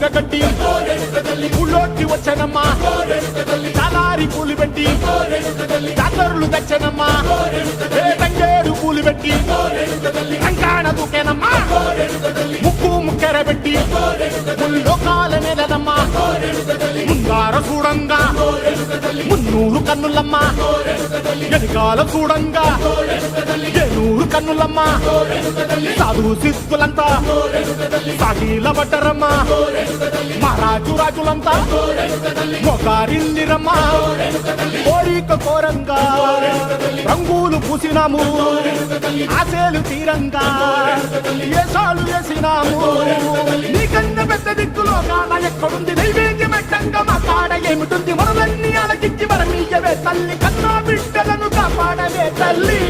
చీరగట్టి ఊళ్ళోకి వచ్చనమ్మా చాలారి పూలు పెట్టి జాతరులు తెచ్చనమ్మా తంగేడు పూలు పెట్టి కంకాణ దూకేనమ్మా ముక్కు ముక్కెర పెట్టి ముల్లోకాల మీదనమ్మా ముంగార చూడంగా మున్నూరు కన్నులమ్మా ఎనకాల చూడంగా ఏనూరు కన్నులమ్మా సాధు శిస్తులంతా సాగిల పడ్డరమ్మా మహారాజు రాజులంతా మొగారిల్లిరమ్మా కోరిక కోరంగా రంగులు పూసినాము ఆశలు తీరంగా ఏసాలు వేసినాము నీకన్నా పెద్ద దిక్కులో కాన ఎక్కడుంది నైవేద్యం ఎట్టంగా మా కాడ ఏమిటుంది మనలన్నీ అలకించి మనమీయవే తల్లి కన్నా బిడ్డలను కాపాడవే తల్లి